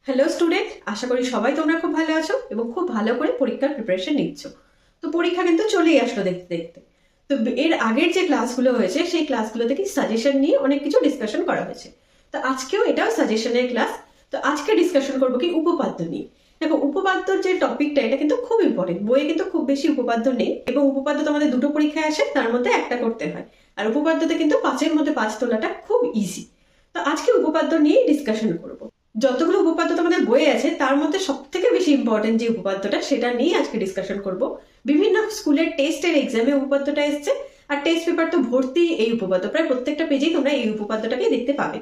Hello student, আশা করি সবাই তোমরা খুব ভালো আছো এবং খুব ভালো করে পরীক্ষার প্রিপারেশন নিচ্ছ। তো পরীক্ষা কিন্তু চলেই আসলো দেখতে দেখতে। তো এর আগের যে ক্লাসগুলো হয়েছে সেই ক্লাসগুলোতে কি সাজেশন নিয়ে অনেক কিছু ডিসকাশন করা হয়েছে। তো আজকেও এটাও সাজেশনের ক্লাস। তো আজকে ডিসকাশন করবো কি উপপাদ্য নিয়ে। দেখো, উপপাদ্যর যে টপিকটা এটা কিন্তু খুব ইম্পর্টেন্ট। বইয়ে কিন্তু খুব বেশি উপপাদ্য নেই এবং উপপাদ্য তোমাদের দুটো পরীক্ষায় আসে, তার মধ্যে একটা করতে হয়। আর উপপাদ্যতে কিন্তু 5-এর মধ্যে 5 তোলাটা খুব ইজি। তো আজকে উপপাদ্য নিয়ে ডিসকাশন করবো। যতগুলো উপপাদ্য তোমাদের বইয়ে আছে তার মধ্যে সব থেকে বেশি ইম্পর্টেন্ট যে উপপাদ্যটা সেটা নিয়ে আজকে ডিসকাশন করব। বিভিন্ন স্কুলের টেস্টের এক্সামে উপপাদ্যটা এসছে, আর টেস্ট পেপার তো ভর্তি এই উপপাদ্য, প্রায় প্রত্যেকটা পেজেই তোমরা এই উপপাদ্যটাকে দেখতে পাবে।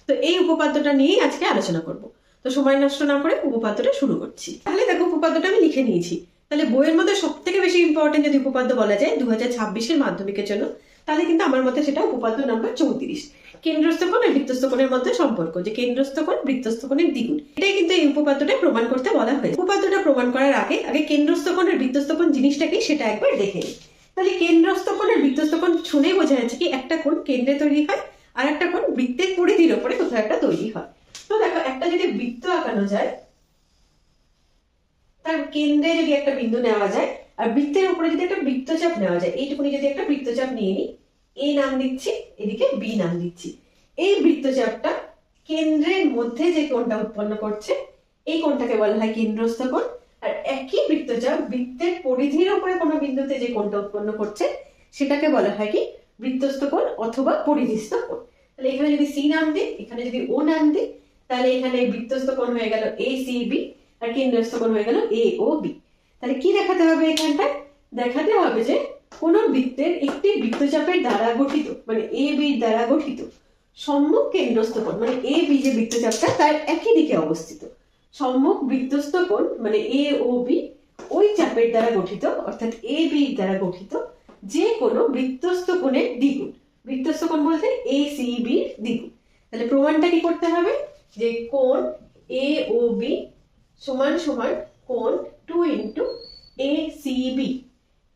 তো এই উপপাদ্যটা নিয়েই আজকে আলোচনা করব। তো সময় নষ্ট না করে উপপাদ্যটা শুরু করছি। তাহলে দেখো, উপপাদ্যটা আমি লিখে নিয়েছি। তাহলে বইয়ের মধ্যে সব থেকে বেশি ইম্পর্টেন্ট যদি উপপাদ্য বলা যায় 2026-এর মাধ্যমিকের জন্য, তাহলে কিন্তু আমার মতে সেটা উপপাদ্য নাম্বার 34, কেন্দ্রস্থ কোণ আর বৃত্তস্থ কোণের মধ্যে সম্পর্ক, যে কেন্দ্রস্থ কোণ বৃত্তস্থ কোণের দ্বিগুণ। এটাই কিন্তু এই উপপাদ্যটা প্রমাণ করতে বলা হয়েছে। উপপাদ্যটা প্রমাণ করার আগে আগে কেন্দ্রস্থ কোণ আর বৃত্তস্থ কোণ জিনিসটা কি সেটা একবার দেখে নিই। তাহলে কেন্দ্রস্থ কোণ আর বৃত্তস্থ কোণ শুনেই বোঝা যাচ্ছে কি একটা কোণ কেন্দ্রে তৈরি হয় আর একটা কোণ বৃত্তের পরিধির ওপরে কোথাও একটা তৈরি হয়। তো দেখো, একটা যদি বৃত্ত আঁকানো যায়, তার কেন্দ্রে যদি একটা বিন্দু নেওয়া যায় আর বৃত্তের উপরে যদি একটা বৃত্তচাপ নেওয়া যায়, এইটুকুনি যদি একটা বৃত্তচাপ নিয়ে নিই, এ নাম দিচ্ছি, এদিকে বি নাম দিচ্ছি। এই বৃত্তচাপটা কেন্দ্রের মধ্যে যে কোণটা উৎপন্ন করছে এই কোণটাকে বলা হয় কেন্দ্রস্থ কোণ। আর একই বৃত্তচাপ বৃত্তের পরিধির উপরে কোনো বিন্দুতে যে কোণটা উৎপন্ন করছে সেটাকে বলা হয় কি বৃত্তস্থ কোণ অথবা পরিধিস্থ কোণ। তাহলে এখানে যদি সি নাম দিই, এখানে যদি ও নাম দিই, তাহলে এখানে বৃত্তস্থ কোণ হয়ে গেল এ সি বি আর কেন্দ্রস্থ কোণ হয়ে গেল এ ও বি। তাহলে কি দেখাতে হবে এখানটায়? দেখাতে হবে যে কোন বৃত্তের একটি বৃত্তচাপের দ্বারা গঠিত, মানে এ বি দ্বারা গঠিত সম্মুখ কেন্দ্রস্থ কোণ, মানে এ বি যে বৃত্তচাপটা তার একই দিকে অবস্থিত সম্মুখ বৃত্তস্থ কোণ, মানে এ ও বি, ওই চাপের দ্বারা গঠিত অর্থাৎ এ বি দ্বারা গঠিত যে কোনো বৃত্তস্থ কোণের দ্বিগুণ। বৃত্তস্থ কোণ বলতে এ সি বি দ্বিগুণ। তাহলে প্রমাণটা কি করতে হবে? যে কোণ এ ও বি সমান সমান কোণ 2 ইন্টু এ সি বি,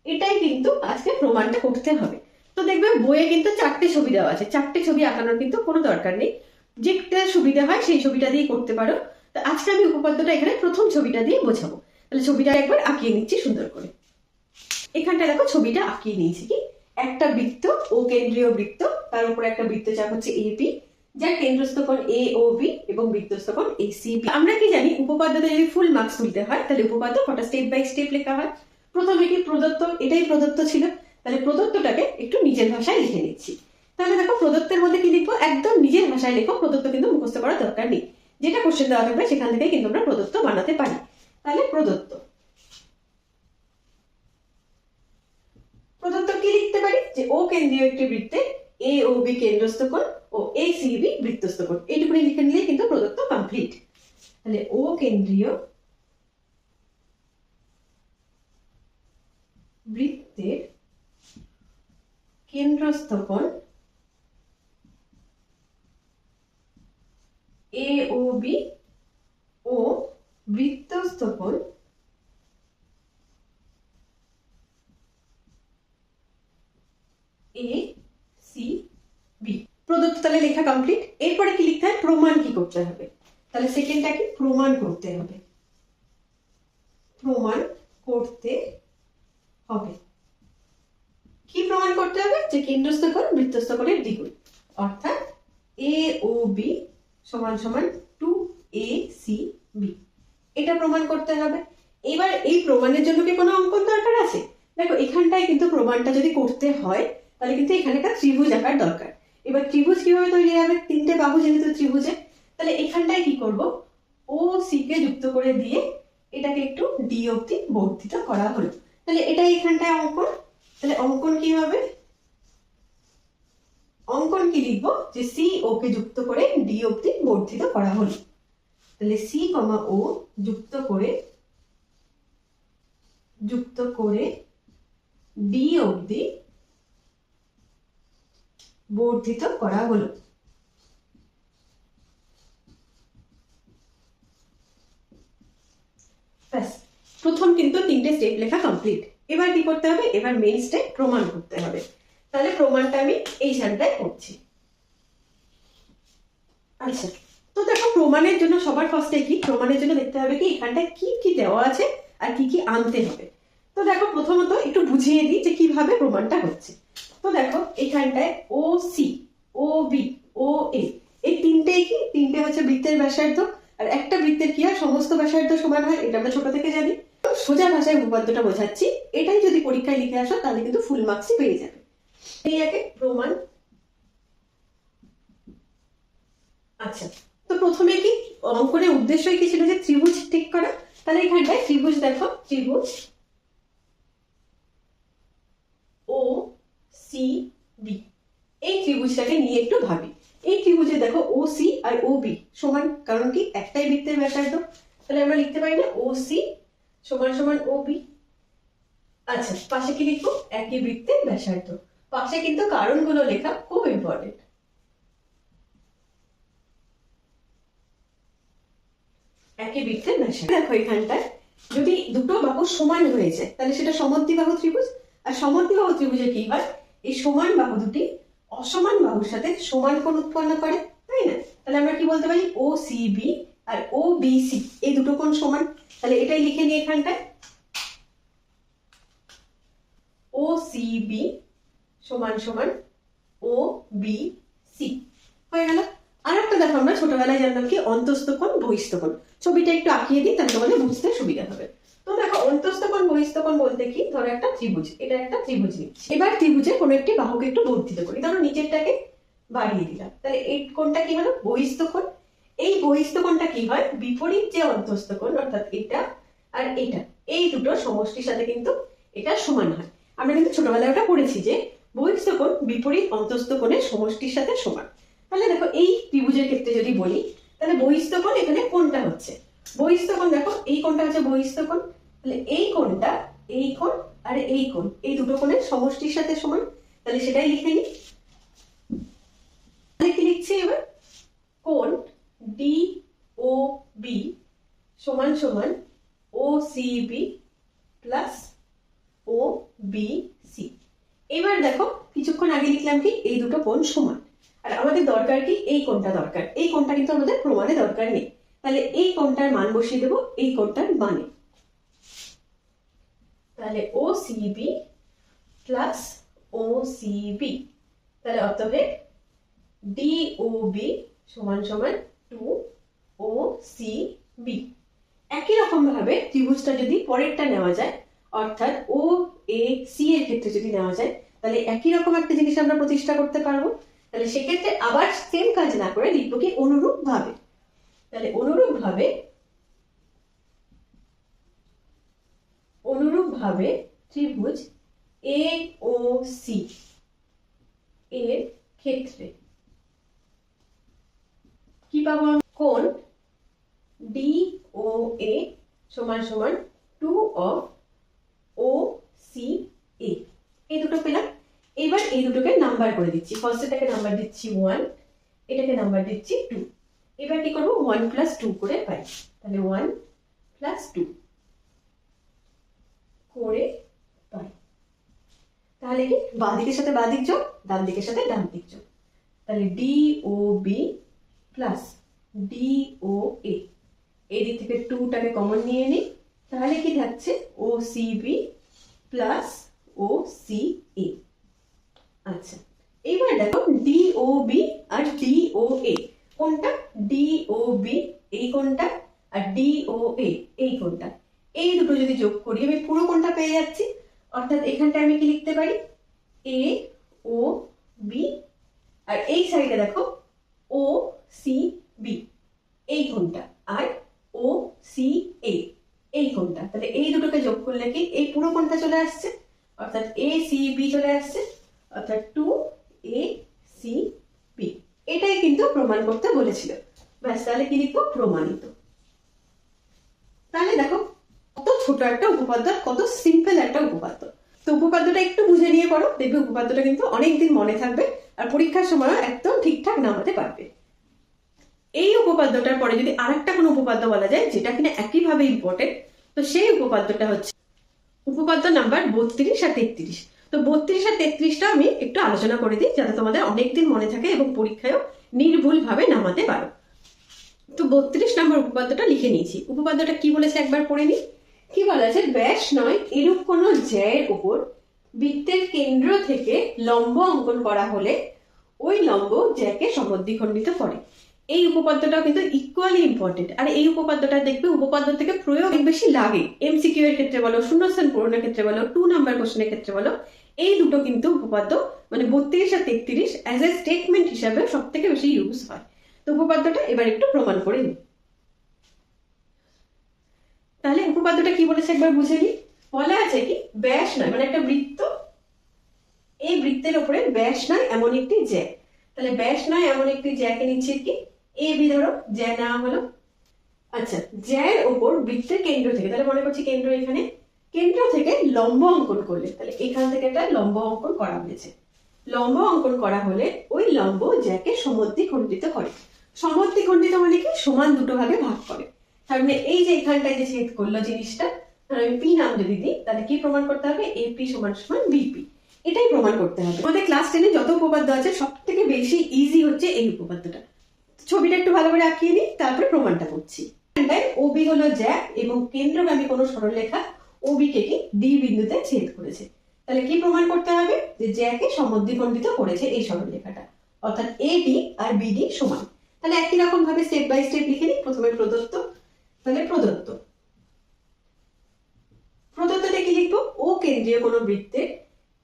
এটাই কিন্তু আজকে প্রমাণটা করতে হবে। তো দেখবে বইয়ে কিন্তু 4টে ছবি দেওয়া আছে, 4টে ছবি আঁকানোর কিন্তু কোনো দরকার নেই, যেটা সুবিধা হয় সেই ছবিটা দিয়ে করতে পারো। তো আজকে আমি উপপাদ্যটা এখানে প্রথম ছবিটা দিয়ে বোঝাবো। তাহলে ছবিটা একবার আঁকিয়ে নিচ্ছি সুন্দর করে। এখানটা দেখো, ছবিটা আঁকিয়ে নিয়েছি কি একটা বৃত্ত ও কেন্দ্রীয় বৃত্ত, তার উপরে একটা বৃত্তচাপ হচ্ছে এপি, যার কেন্দ্রস্থ কোণ এ ও বি এবং বৃত্তস্থ কোণ এ সি বি। আমরা কি জানি, উপপাদ্যতে যদি ফুল মার্কস তুলতে হয় তাহলে উপপাদ্য কটা স্টেপ বাই স্টেপ লেখা হয়। প্রথমে কি প্রদত্ত, এটাই প্রদত্ত ছিল, তাহলে প্রদত্তটাকে একটু নিজের ভাষায় লিখে নিচ্ছি। তাহলে দেখো, প্রদত্তের মধ্যে কি লিখবো? একদম নিজের ভাষায় লেখো, প্রদত্ত কিন্তু মুখস্থ করার দরকার নেই। যেটা কোশ্চেন দেওয়া থাকবে সেখান থেকে কিন্তু আমরা প্রদত্ত বানাতে পারি। তাহলে প্রদত্ত প্রদত্ত কি লিখতে পারি? যে ও কেন্দ্রীয় একটি বৃত্তে এ ও বি কেন্দ্রস্থ কোণ ও এ সি বি বৃত্তস্থ কোণ, এইটুকুনি লিখে নিলে কিন্তু প্রদত্ত কমপ্লিট। তাহলে ও কেন্দ্রীয় বৃত্তের কেন্দ্রস্থ কোণ এ ও বি ও বৃত্তস্থ কোণ এ সি বি। প্রদত্ত তাহলে লেখা কমপ্লিট। এরপরে কি লিখতে হয়? প্রমাণ কি করতে হবে? তাহলে সেকেন্ডটা কি? প্রমাণ করতে হবে। প্রমাণ করতে হবে। কি প্রমাণ করতে হবে? যে কেন্দ্রস্থ কোণ বৃত্তস্থ কোণের দ্বিগুণ, অর্থাৎ এ ও বি সমান সমান 2ac বি, এটা প্রমাণ করতে হবে। এবার এই প্রমাণের জন্য কি কোনো অঙ্কন দরকার আছে? দেখো, এখানটায় কিন্তু প্রমাণটা যদি করতে হয় তাহলে কিন্তু এখানে একটা ত্রিভুজ আঁকার দরকার। এবার ত্রিভুজ কিভাবে তৈরি হবে? 3টে বাহু যেহেতু ত্রিভুজে, তাহলে এখানটায় কি করব? ও সি কে যুক্ত করে দিয়ে এটাকে একটু ডি অবধি বর্ধিত করা হলো। তাহলে এটাই এখানটায় অঙ্কন। তাহলে অঙ্কন কি হবে? অঙ্কন কি লিখবো? যে সি ও কে যুক্ত করে ডি অবধি বর্ধিত করা হলো। তাহলে সি কমা ও যুক্ত করে ডি অবধি বর্ধিত করা হলো। ব্যাস, প্রথম কিন্তু 3টে স্টেপ লেখা কমপ্লিট। এবার কি করতে হবে? এবার মেইন স্টেপ প্রমাণ করতে হবে। তাহলে প্রমাণটা আমি এই সানটায় করছি। আচ্ছা, তো দেখো প্রমাণের জন্য সবার ফার্স্টে কি, প্রমাণের জন্য দেখতে হবে কি এখানটায় কি কি দেওয়া আছে আর কি কি আনতে হবে। তো দেখো প্রথমত একটু বুঝিয়ে দিই যে কিভাবে প্রমাণটা হচ্ছে। তো দেখো এখানটায় ও সি, ও বি, ও এ, এই তিনটে হচ্ছে বৃত্তের ব্যাসার্ধ। আর একটা বৃত্তের কি হয়, সমস্ত ব্যাসার্ধ সমান হয়, এটা আমরা ছোট থেকে জানি। সোজা ভাষায় উপপাদ্যটা বোঝাচ্ছি, এটাই যদি পরীক্ষায় লিখে আসো তাহলে কিন্তু ফুল মার্কসই পেয়ে যাবে। এই একে প্রমাণ। আচ্ছা, তো প্রথমে কি অঙ্কনের উদ্দেশ্যই কি ছিল, যে ত্রিভুজ ঠিক করা। তাহলে এখানটায় ত্রিভুজ দেখো, ত্রিভুজ ও সি বি, এই ত্রিভুজটাকে নিয়ে একটু ভাবি। এই ত্রিভুজে দেখো ও সি আর ও বি সমান, কারণ কি একটাই বৃত্তের ব্যাসার্ধ। তাহলে আমরা লিখতে পারি না ও সি সমান সমান ও বি। আচ্ছা, পাশে কি লিখবো, একই বৃত্তের ব্যাসার্ধ। পাশে কিন্তু কারণগুলো লেখা খুব ইম্পর্টেন্ট। একই বৃত্তের ব্যাসার্ধ। দেখো এখানটায় যদি দুটো বাহু সমান হয়ে যায় তাহলে সেটা সমদ্বিবাহু ত্রিভুজ। আর সমদ্বিবাহু ত্রিভুজে কি হয়, এই সমান বাহু দুটি অসমান বাহুর সাথে সমান কোণ উৎপন্ন করে, তাই না? তাহলে আমরা কি বলতে পারি, ও সি বি আর ও বি সি এই দুটো কোণ সমান। তাহলে এটাই লিখে নিই এখানটায়, ও সি বি সমান সমান ও বি সি হয়ে গেল। আর একটা দেখো আমরা ছোটবেলায় জানতাম কি, অন্তস্থ কোণ বহিস্থ কোণ। ছবিটা একটু আঁকিয়ে দিই তাহলে তোমাদের বুঝতে সুবিধা হবে। তো দেখো অন্তস্থ কোণ বহিস্থ কোণ বলতে কি, ধরো একটা ত্রিভুজ, এটা একটা ত্রিভুজ নিচ্ছি। এবার ত্রিভুজের কোনো একটি বাহুকে একটু বর্ধিত করি, ধরো নিচেরটাকে বাড়িয়ে দিলাম, তাহলে এই কোণটা কি হলো, বহিস্থ কোণ। এই বহিস্থ কোণটা কি হয়, বিপরীত যে অন্তস্থ কোণ অর্থাৎ এটা আর এটা, এই দুটো সমষ্টির সাথে কিন্তু এটা সমান হয়। আমরা কিন্তু ছোটবেলায় ওটা পড়েছি যে বহিস্থ কোণ বিপরীত অন্তস্থ কোণের সমষ্টির সাথে সমান। তাহলে দেখো এই ত্রিভুজের ক্ষেত্রে যদি বলি, তাহলে বহিস্থ কোণ এখানে কোণটা হচ্ছে বহিস্থ কোণ। দেখো এই কোণটা হচ্ছে বহিস্থ কোণ, তাহলে এই কোণটা, এই কোণ আর এই কোণ, এই দুটো কোণের সমষ্টির সাথে সমান। তাহলে সেটাই লিখে নিই। তাহলে কি লিখছি এবার, কোণ ডি ও বি সমান সমান ও সি বি প্লাস ও বি সি। এবার দেখো কিছুক্ষণ আগে লিখলাম কি, এই দুটো কোণ সমান। আর আমাদের দরকার কি, এই কোণটা দরকার। এই কোণটা কিন্তু আমাদের প্রমাণে দরকার নেই। তাহলে এই কোণটার মান বসিয়ে দেবো এই কোণটার মানে। তাহলে ও সি বি প্লাস ও সি বি, তাহলে অতএব ডি ও বি সমান সমান 2 ও সি বি। একই রকম ভাবে ত্রিভুজটা যদি পরেরটা নেওয়া যায়, অর্থাৎ ও এ সি এর ক্ষেত্রে যদি নেওয়া যায়, তাহলে একই রকম একটা জিনিস আমরা প্রতিষ্ঠা করতে পারবো। তাহলে সেক্ষেত্রে আবার সেম কাজ না করে লিখবো কি, অনুরূপ ভাবে। তাহলে অনুরূপ ভাবে ত্রিভুজ এ ও সি এর ক্ষেত্রে কি পাবো, কোণ ডি ও এ সমান সমান 2 অফ ও সি এ। এই দুটো পেলাম। এবার এই দুটোকে নাম্বার করে দিচ্ছি। ফার্স্টটাকে নাম্বার দিচ্ছি 1, এটাকে নাম্বার দিচ্ছি 2। এবার কি করবো, 1 প্লাস 2 করে পাই। তাহলে 1 প্লাস 2 করে পাই। তাহলে কি, বাঁ দিকের সাথে বাঁ দিক যোগ, ডান দিকের সাথে ডান দিক যোগ। তাহলে ডি ও বি প্লাস ডি ও এ, এই দিক থেকে 2টাকে কমন নিয়ে নিই। তাহলে কি থাকছে, ও সি বি প্লাস ও সি এ। আচ্ছা, এবার দেখো ডি ও বি আর ডি ও এ, কোনটা ডি ও বি এই কোনটা, আর ডি ও এ এই কোনটা, এই দুটো যদি যোগ করি আমি পুরো কোনটা পেয়ে যাচ্ছি। অর্থাৎ এখানটা আমি কি লিখতে পারি, এ ও বি, আর এই সাইডে দেখো ও সি বি এই কোনটা, আর ও সি এ এই কোনটা। তাহলে এই দুটোকে যোগ করলে কি এই পুরো কোনটা চলে আসছে, অর্থাৎ এ সি বি চলে আসছে, অর্থাৎ 2 এ সি বি। এটাই কিন্তু প্রমাণ করতে বলেছিল। ব্যাস, তাহলে কি লিখবো, প্রমাণিত। তাহলে দেখো কত ছোট একটা উপপাদ্য, কত সিম্পল একটা উপপাদ্য। তো উপপাদ্যটা একটু বুঝে নিয়ে পড়ো, দেখবে উপপাদ্যটা কিন্তু অনেকদিন মনে থাকবে আর পরীক্ষার সময় একদম ঠিকঠাক নামাতে পারবে। এই উপপাদ্যটার পরে যদি আরেকটা কোনো উপপাদ্য বলা যায় যেটা কিনা একইভাবে ইম্পর্টেন্ট, তো সেই উপপাদ্যটা হচ্ছে উপপাদ্য নাম্বার 32 আর 33। তো 32 আর 33টা আমি একটু আলোচনা করে দিই যাতে তোমাদের অনেকদিন মনে থাকে এবং পরীক্ষায়ও নির্ভুলভাবে নামাতে পারো। তো 32 নম্বর উপপাদ্যটা লিখে নিয়েছি। উপপাদ্যটা কি বলেছে একবার পড়ে নি। কি বলা আছে, ব্যাস নয় এরূপ কোনো জ্যায়ের উপর বৃত্তের কেন্দ্র থেকে লম্ব অঙ্কন করা হলে ওই লম্ব জ্যাকে সমদ্বিখণ্ডিত করে। এই উপপাদ্যটাও কিন্তু ইকুয়ালি ইম্পর্টেন্ট। আর এই উপপাদ্যটা দেখবে উপপাদ্য থেকে প্রয়োগ অনেক বেশি লাগে, এমসিকিউ এর ক্ষেত্রে বলো, শূন্যস্থান পূরণের ক্ষেত্রে বলো, 2 নাম্বার কোশ্চেনের ক্ষেত্রে বলো। এই দুটো কিন্তু উপপাদ্য মানে 32 আর 33 অ্যাজ এ স্টেটমেন্ট হিসাবে সব থেকে বেশি ইউজ হয়। তো উপপাদ্যটা এবার একটু প্রমাণ করে নিই। তাহলে উপপাদ্যটা কি বলেছে একবার বুঝে নি। বলা আছে কি, ব্যাস নয় মানে একটা বৃত্ত, এই বৃত্তের উপরে ব্যাস নয় এমন একটি জ্যা। তাহলে ব্যাস নয় এমন একটি জ্যাকে নিচ্ছে কি এ বি, ধরো জ্যা নেওয়া হলো। আচ্ছা, জ্যার ওপর বৃত্তের কেন্দ্র থেকে, তাহলে মনে করছি কেন্দ্র এখানে, কেন্দ্র থেকে লম্ব অঙ্কন করলে, তাহলে এখান থেকে একটা লম্ব অঙ্কন করা হয়েছে। লম্ব অঙ্কন করা হলে ওই লম্ব জ্যাকে সমদ্বিখণ্ডিত করে। সমদ্বিখণ্ডিত মানে কি, সমান দুটো ভাগে ভাগ করে। তার মানে এই যে এখানটায় যে ছেদ করলো জিনিসটা, আমি পি নাম যদি দিই তাহলে কি প্রমাণ করতে হবে, এপি সমান সমান বিপি। এটাই প্রমাণ করতে হবে। আমাদের ক্লাস 10 এ যত উপপাদ্য আছে সব থেকে বেশি ইজি হচ্ছে এই উপপাদ্যটা। ছবিটা একটু ভালো করে আঁকিয়ে নিই, তারপরে প্রমাণটা করছি। ওবি হলো জ্যা এবং কেন্দ্রগামী কোনো সরলরেখা ওবি কে কি ডি বিন্দুতে ছেদ করেছে। তাহলে কি প্রমাণ করতে হবে, যে জ্যাকে সমদ্বিখণ্ডিত করেছে এই সরলরেখাটা, অর্থাৎ এডি আর বিডি সমান। তাহলে একই রকম ভাবে স্টেপ বাই স্টেপ লিখে নিই। প্রথমে প্রদত্ত, তাহলে প্রদত্ত প্রদত্তটা কি লিখবো, ও কেন্দ্রীয় কোনো বৃত্তের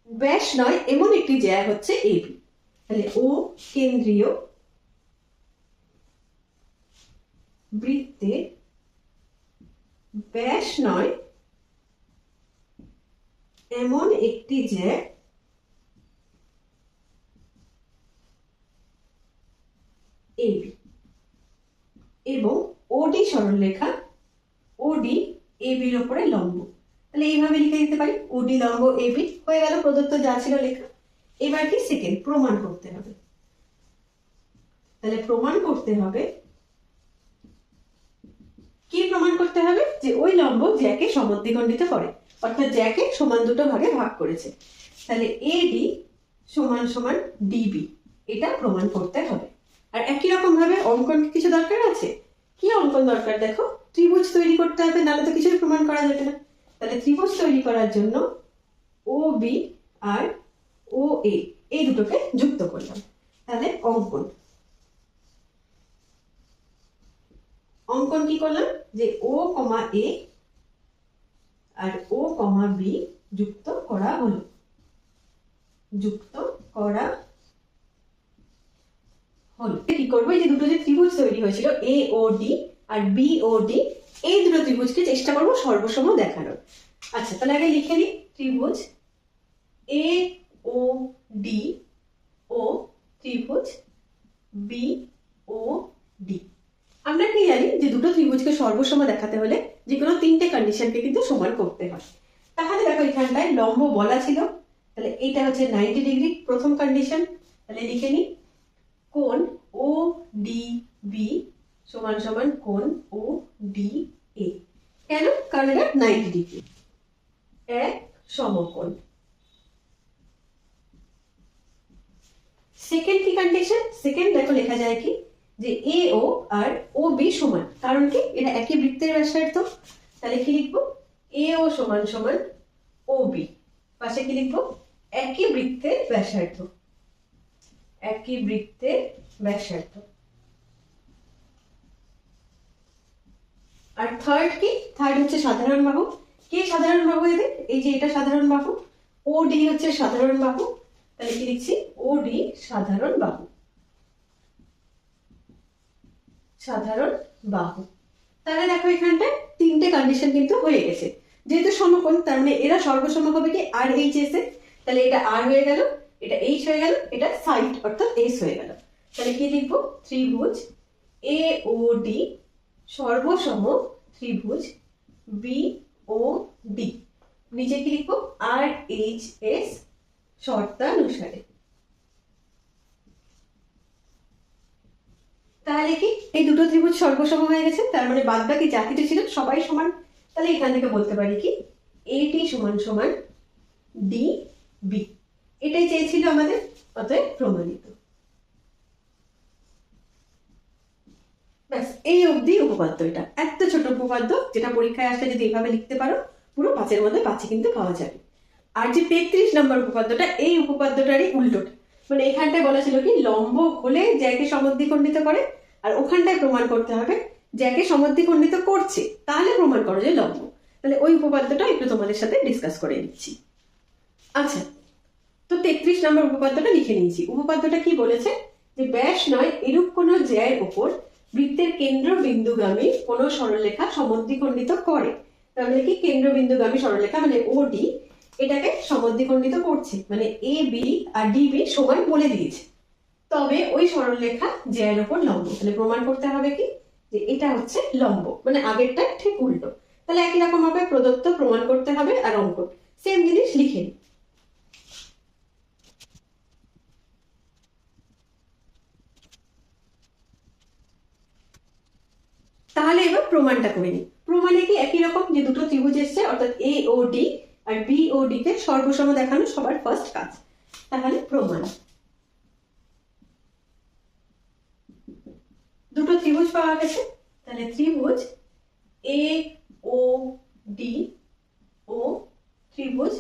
ব্যাস নয় এমন একটি জ্যা হচ্ছে এবি। তাহলে ও কেন্দ্রীয় বৃত্তের ব্যাস নয় এমন একটি জ্যা এবি এবং ওডি সরলরেখা ওডি এবির উপরে লম্ব। তাহলে এইভাবে লিখে দিতে পারি, ওডি লম্ব এবি হয়ে গেল, প্রদত্ত যা ছিল লেখা। এবার কি সেকেন্ড প্রমাণ করতে হবে। তাহলে প্রমাণ করতে হবে, কি প্রমাণ করতে হবে, যে ওই লম্ব জ্যাকে সমদ্বিখণ্ডিত করে, অর্থাৎ জ্যাকে সমান দুটো ভাগে ভাগ করেছে। তাহলে এডি সমান সমান ডিবি, এটা প্রমাণ করতে হবে। আর একই রকম ভাবে অঙ্কন কিছু দরকার আছে। কি অঙ্কন দরকার, দেখো ত্রিভুজ তৈরি করতে হবে, নাহলে তো কিছুই প্রমাণ করা যাবে না। তাহলে ত্রিভুজ তৈরি করার জন্য ও বি আর ও এ এই দুটোকে যুক্ত করলাম। তাহলে অঙ্কন অঙ্কন কি করলাম, যে ও কমা এ আর ও কমা বি যুক্ত করা হলো, যুক্ত করা হলো। কি করবো, এই যে দুটো যে ত্রিভুজ তৈরি হয়েছিল এ ও ডি আর বি ও ডি, এই দুটো ত্রিভুজকে চেষ্টা করবো সর্বসম দেখানোর। আচ্ছা, তাহলে আগে লিখে নিই, ত্রিভুজ এ ও ডি ও ত্রিভুজ বি ও ডি। আমরা কি জানি, যে দুটো ত্রিভুজকে সর্বসম দেখাতে হলে যে কোনো তিনটে কন্ডিশনকে কিন্তু সমান করতে হয়। তাহলে দেখো এখানটায় লম্ব বলা ছিল, তাহলে এইটা হচ্ছে 90 ডিগ্রি প্রথম কন্ডিশন। তাহলে লিখে নি, কোণ ও ডি বি সমান সমান কোণ ও ডি এ। কেন, কারণ এটা 90 ডিগ্রি, এক সমকোণ। সেকেন্ড কি কন্ডিশন, সেকেন্ড দেখো লেখা যায় কি, যে এ ও আর ও বি সমান, কারণ কি এটা একই বৃত্তের ব্যাসার্ধ। তাহলে কি লিখবো, এ ও সমান সমান ও বি, পাশে কি লিখবো, একই বৃত্তের ব্যাসার্ধ, একই বৃত্তের ব্যাসার্ধ। আর থার্ড কি, থার্ড হচ্ছে সাধারণ বাহু। কে সাধারণ বাহু এদের, এই যে এটা সাধারণ বাহু, ও ডি হচ্ছে সাধারণ বাহু। তাহলে কি লিখছি, ও ডি সাধারণ বাহু, সাধারণ বাহু। তাহলে দেখো এখানটায় তিনটে কন্ডিশন কিন্তু হয়ে গেছে। যেহেতু সমকোণ তার মানে এরা সর্বসম হবে কি আর এইচ এস এ। তাহলে এটা আর হয়ে গেল, এটা এইচ হয়ে গেল, এটা সাইড অর্থাৎ এস হয়ে গেল। তাহলে কি লিখবো, ত্রিভুজ এ ও ডি সর্বসম ত্রিভুজ বি ও ডি, নিচে কি লিখবো, আর এইচ এস শর্তানুসারে। তাহলে কি এই দুটো ত্রিভুজ সর্বসম হয়ে গেছে, তার মানে বাদ বাকি যা কিছু ছিল সবাই সমান। তাহলে এখান থেকে বলতে পারি কি, এটি সমান সমান ডি বি, এটাই চেয়েছিল আমাদের, অতএব প্রমাণিত। ব্যাস এই অবধি উপপাদ্য। এটা এত ছোট উপপাদ্য, যেটা পরীক্ষায় আসলে যদি এইভাবে লিখতে পারো পুরো 5-এর মধ্যে 5ই কিন্তু পাওয়া যাবে। আর যে 33 নম্বর উপপাদ্যটা, এই উপপাদ্যটারই উল্টোটা, মানে এখানটায় বলা ছিল কি লম্ব হলে জ্যাকে সমদ্বিখণ্ডিত করে, আর ওখানটায় প্রমাণ করতে হবে জ্যাকে সমদ্বিখণ্ডিত করছে, তাহলে প্রমাণ করো যে লম্ব। তাহলে ওই উপপাদ্যটা একটু তোমাদের সাথে ডিসকাস করে নিচ্ছি। আচ্ছা, তো 33 নম্বর উপপাদ্যটা লিখে নিয়েছি। উপপাদ্যটা কি বলেছে, যে ব্যাস নয় এরূপ কোনো জ্যায়ের উপর বৃত্তের কেন্দ্রবিন্দুগামী কোনো সরলরেখা সমদ্বিখণ্ডিত করে। তাহলে কি কেন্দ্রবিন্দুগামী সরলরেখা মানে ওডি, এটাকে সমদ্বিখণ্ডিত করছে, মানে এ বি আর ডিবি সমান বলে দিয়েছে, তবে ওই সরলরেখা জ্যায়ের উপর লম্ব। তাহলে প্রমাণ করতে হবে কি, যে এটা হচ্ছে লম্ব, মানে আগেরটা ঠিক উল্টো। তাহলে একই রকম ভাবে প্রদত্ত প্রমাণ করতে হবে, আর অঙ্কন সেম জিনিস লিখে নিই। তাহলে এবার প্রমাণটা করে নিই। প্রমাণে কি একই রকম, যে দুটো ত্রিভুজ এসছে অর্থাৎ এ ও ডি, আর বি ও ডি কে সর্বসম দেখানো সবার ফার্স্ট কাজ। তাহলে প্রমাণ, দুটো ত্রিভুজ পাওয়া গেছে, তাহলে ত্রিভুজ এ ও ডি ও ত্রিভুজ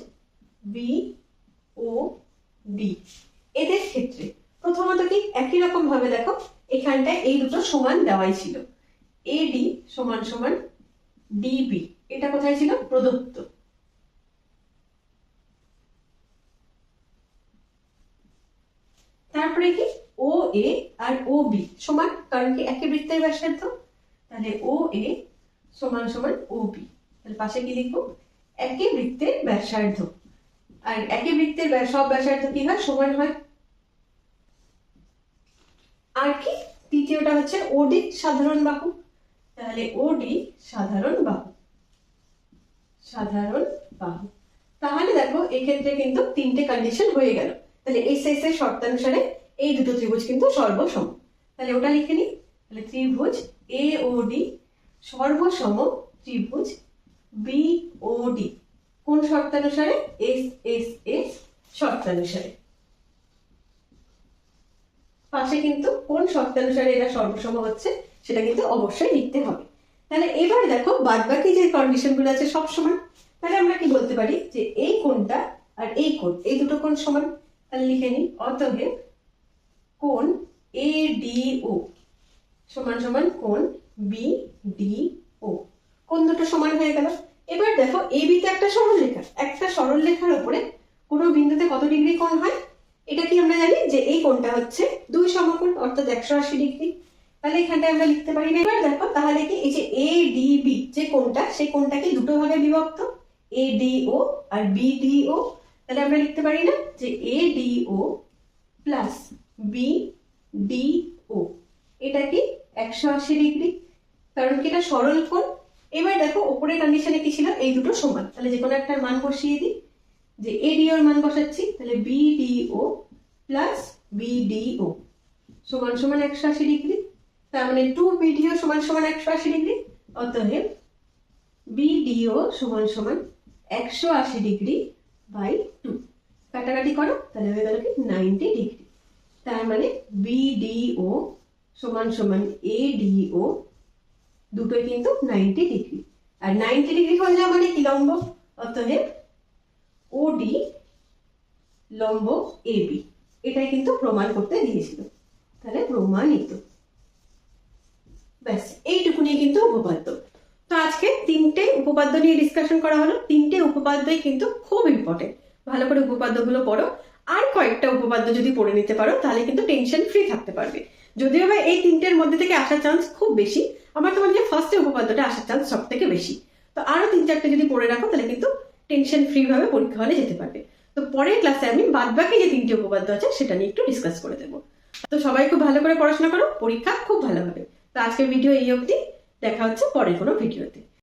বি ও ডি, এদের ক্ষেত্রে প্রথমত কি একই রকম ভাবে দেখো, এখানটায় এই দুটো সমান দেওয়াই ছিল, এডি সমান সমান ডিবি, এটা কোথায় ছিল, প্রদত্ত। তারপরে কি ও এ আর ও বি সমান, কারণ কি একই বৃত্তের ব্যাসার্ধ, তাহলে ও এ সমান সমান ও বি। তাহলে পাশে কি লিখবো, একই বৃত্তের ব্যাসার্ধ, আর একই বৃত্তের সব ব্যাসার্ধ কি হয়, সমান হয়। আর কি তৃতীয়টা হচ্ছে ওডি সাধারণ বাহু, তাহলে ওডি সাধারণ বাহু, সাধারণ বাহু। তাহলে দেখো এক্ষেত্রে কিন্তু তিনটে কন্ডিশন হয়ে গেল। তাহলে এই শেষের শর্তানুসারে এই দুটো ত্রিভুজ কিন্তু সর্বসম। তাহলে ওটা লিখে নিই, তাহলে ত্রিভুজ এ ও ডি সর্বসম ত্রিভুজ বি ও ডি, কোন শর্তানুসারে, এস এস এস শর্তানুসারে। পাশে কিন্তু কোন শর্তানুসারে এরা সর্বসম হচ্ছে সেটা কিন্তু অবশ্যই লিখতে হবে। তাহলে এবার দেখো বাদবাকি যে কন্ডিশন গুলো আছে সব সমান। তাহলে আমরা কি বলতে পারি, যে এই কোণটা আর এই কোণ, এই দুটো কোণ সমান। তাহলে লিখে নিই, অতএব কোণ এ ডি ও সমান সমান কোণ বি ডি ও, কোণ দুটো সমান হয়ে গেল। এবার দেখো এ বি তে একটা সরলরেখা, একটা সরলরেখার উপরে কোনো বিন্দুতে কত ডিগ্রি কোণ হয়, এটা কি আমরা জানি, যে এই কোণটা হচ্ছে 2 সমকোণ অর্থাৎ 180 ডিগ্রি। তাহলে এখানটায় আমরা লিখতে পারি না। এবার দেখো তাহলে কি এই যে এ ডি বি যে কোণটা, সেই কোণটা কি দুটো ভাগে বিভক্ত, এ ডি ও আর বি ডি ও। তাহলে আমরা লিখতে পারি না, যে A D O plus B D O, এটা কি 180 ডিগ্রি, কারণ কি এটা সরল কোণ। এবার দেখো উপরের কন্ডিশনে কি ছিল, এই দুটো সমান, তাহলে যে কোনো একটা মান বসিয়ে দিই, যে এডি ওর মান বসাচ্ছি, তাহলে বিডিও প্লাস বিডিও সমান সমান 180 ডিগ্রি, তার মানে 2 বিডিও সমান সমান 180 ডিগ্রি, অতএব বিডিও সমান সমান 180 ডিগ্রি বাই 2, কাটাকাটি করো, তাহলে হয়ে গেল কি 90 ডিগ্রি। তার মানে বিডিও সমান সমান এডিও, দুটোই কিন্তু 90 ডিগ্রি, আর 90 ডিগ্রি হয়ে যাওয়া মানে কি লম্ব, অতএব ওডি লম্ব এবি, এটাই কিন্তু প্রমাণ করতে দিয়েছিল। তাহলে প্রমাণিত। ব্যাস এইটুকুনি কিন্তু উপপাদ্য। তো আজকে 3টে উপপাদ্য নিয়ে ডিসকাশন করা হলো। 3টে উপপাদ্যই কিন্তু খুব ইম্পর্টেন্ট, ভালো করে উপপাদ্যগুলো পড়ো। আর কয়েকটা উপপাদ্য যদি পড়ে নিতে পারো তাহলে কিন্তু টেনশন ফ্রি থাকতে পারবে। যদিও বা এই 3টের মধ্যে থেকে আসার চান্স খুব বেশি, আমার তো মনে হয় ফার্স্টে উপপাদ্যটা আসার চান্স সব থেকে বেশি। তো আরো 3-4টে যদি পড়ে রাখো তাহলে কিন্তু টেনশন ফ্রি ভাবে পরীক্ষা হলে যেতে পারবে। তো পরের ক্লাসে আমি বাদবাকি যে 3টে উপপাদ্য আছে সেটা নিয়ে একটু ডিসকাস করে দেবো। তো সবাই খুব ভালো করে পড়াশোনা করো, পরীক্ষা খুব ভালো হবে। তো আজকের ভিডিও এই অবধি, দেখা হচ্ছে পরের কোনো ভিডিওতে।